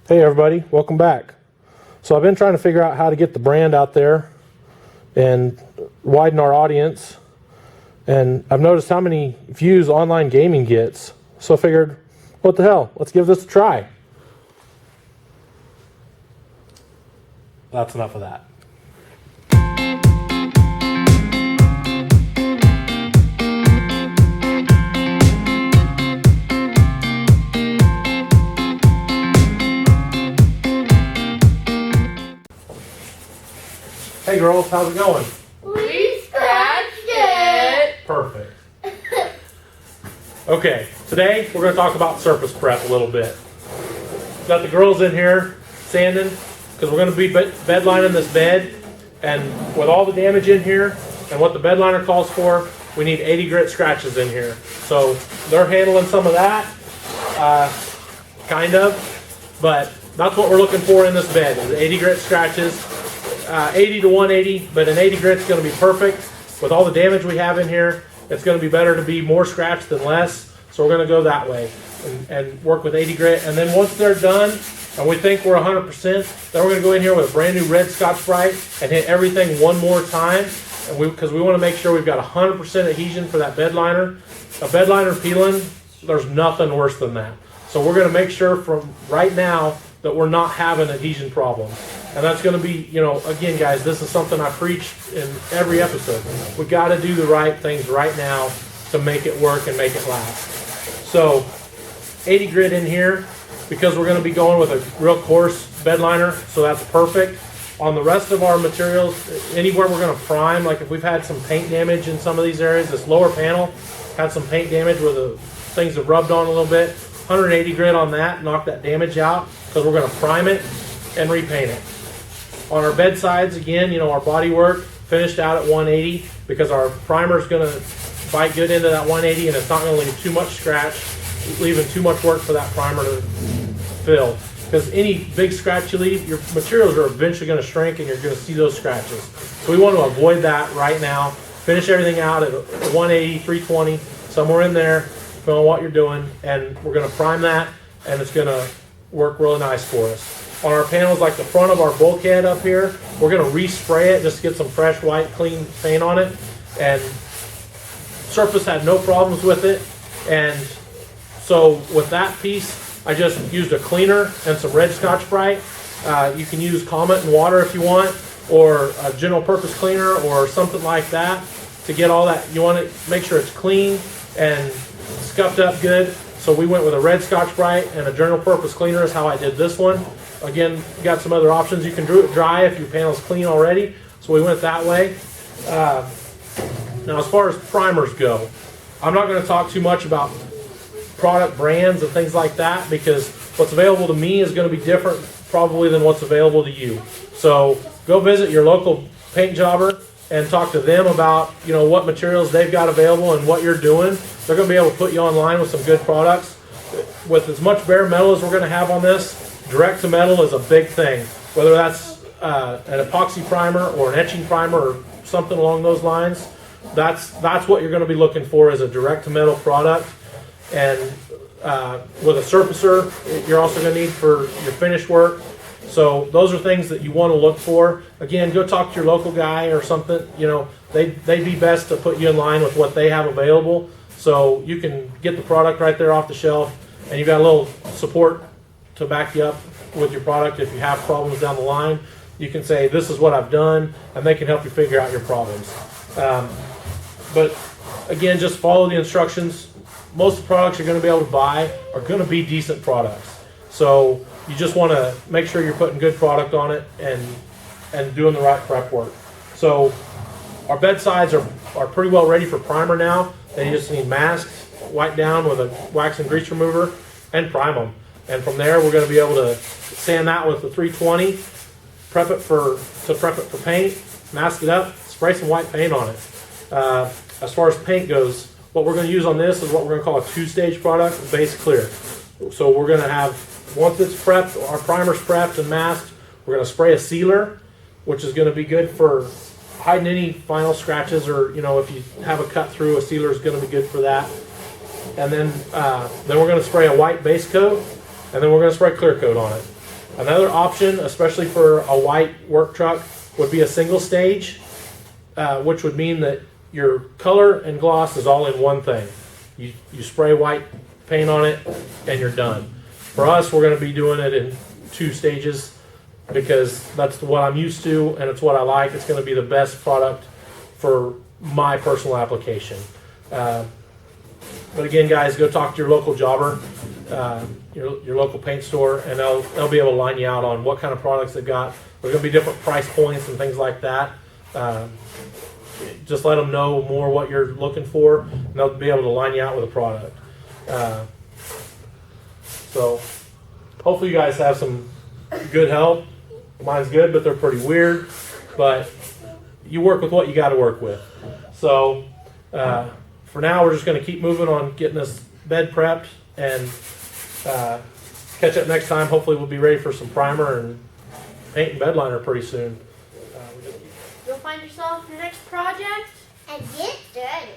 Hey everybody, welcome back. So I've been trying to figure out how to get the brand out there and widen our audience, and I've noticed how many views online gaming gets, so I figured, what the hell, let's give this a try. That's enough of that. Hey girls, how's it going? We scratched it. Perfect. Okay, today we're going to talk about surface prep a little bit. Got the girls in here sanding because we're going to be bed lining this bed, and with all the damage in here and what the bed liner calls for, we need 80 grit scratches in here. So they're handling some of that, kind of, but that's what we're looking for in this bed, is 80 grit scratches. 80 to 180, but an 80 grit is going to be perfect. With all the damage we have in here, it's going to be better to be more scratch than less, so we're going to go that way and work with 80 grit. And then once they're done and we think we're 100%, then we're going to go in here with a brand new red Scotch-Brite and hit everything one more time, and because we want to make sure we've got 100% adhesion for that bed liner. A bed liner peeling, there's nothing worse than that. So we're going to make sure from right now that we're not having adhesion problems. And that's going to be, you know, again, guys, this is something I preach in every episode. We got to do the right things right now to make it work and make it last. So 80 grit in here because we're going to be going with a real coarse bed liner, so that's perfect. On the rest of our materials, anywhere we're going to prime, like if we've had some paint damage in some of these areas, this lower panel had some paint damage where the things have rubbed on a little bit, 180 grit on that, knock that damage out, because we're going to prime it and repaint it. On our bed sides, again, you know, our body work finished out at 180 because our primer is going to bite good into that 180, and it's not going to leave too much scratch, leaving too much work for that primer to fill. Because any big scratch you leave, your materials are eventually going to shrink and you're going to see those scratches. So we want to avoid that right now. Finish everything out at 180, 320, somewhere in there, depending on what you're doing, and we're going to prime that, and it's going to work really nice for us. On our panels, like the front of our bulkhead up here, we're going to respray it just to get some fresh white clean paint on it, and surface had no problems with it. And so with that piece, I just used a cleaner and some red Scotch-Brite. You can use Comet and water if you want, or a general purpose cleaner or something like that to get all that. You want to make sure it's clean and scuffed up good. So we went with a red Scotch-Brite and a general purpose cleaner is how I did this one. Again, you got some other options. You can do it dry if your panel's clean already. So we went that way. Now as far as primers go, I'm not going to talk too much about product brands and things like that, because what's available to me is going to be different probably than what's available to you. So go visit your local paint jobber and talk to them about, you know, what materials they've got available and what you're doing. They're going to be able to put you online with some good products. With as much bare metal as we're going to have on this, direct to metal is a big thing. Whether that's an epoxy primer or an etching primer or something along those lines, that's what you're going to be looking for, is a direct to metal product. And with a surfacer, you're also going to need for your finish work. So those are things that you want to look for. Again, go talk to your local guy or something. You know, they'd be best to put you in line with what they have available, so you can get the product right there off the shelf, and you've got a little support to back you up with your product. If you have problems down the line, you can say, this is what I've done, and they can help you figure out your problems. But again, just follow the instructions. Most of the products you're going to be able to buy are going to be decent products. So you just want to make sure you're putting good product on it and doing the right prep work. So our bed sides are are pretty well ready for primer now. They just need masks, wipe down with a wax and grease remover, and prime them. And from there, we're going to be able to sand that with the 320, prep it for paint, mask it up, spray some white paint on it. As far as paint goes, what we're going to use on this is what we're going to call a two-stage product, base clear. So we're going to have, once it's prepped, our primer's prepped and masked, we're going to spray a sealer, which is going to be good for hiding any final scratches, or if you have a cut through, a sealer is going to be good for that. And then we're going to spray a white base coat, and then we're going to spray clear coat on it. Another option, especially for a white work truck, would be a single stage, which would mean that your color and gloss is all in one thing. You spray white paint on it and you're done. For us, we're going to be doing it in 2 stages because that's what I'm used to and it's what I like. It's going to be the best product for my personal application. But again, guys, go talk to your local jobber, your local paint store, and they'll be able to line you out on what kind of products they've got. There's going to be different price points and things like that. Just let them know more what you're looking for, and they'll be able to line you out with a product. So hopefully you guys have some good help. Mine's good, but they're pretty weird. But you work with what you got to work with. So for now, we're just going to keep moving on getting this bed prepped, and catch up next time. Hopefully we'll be ready for some primer and paint and bed liner pretty soon. You'll find yourself your next project And get dirty.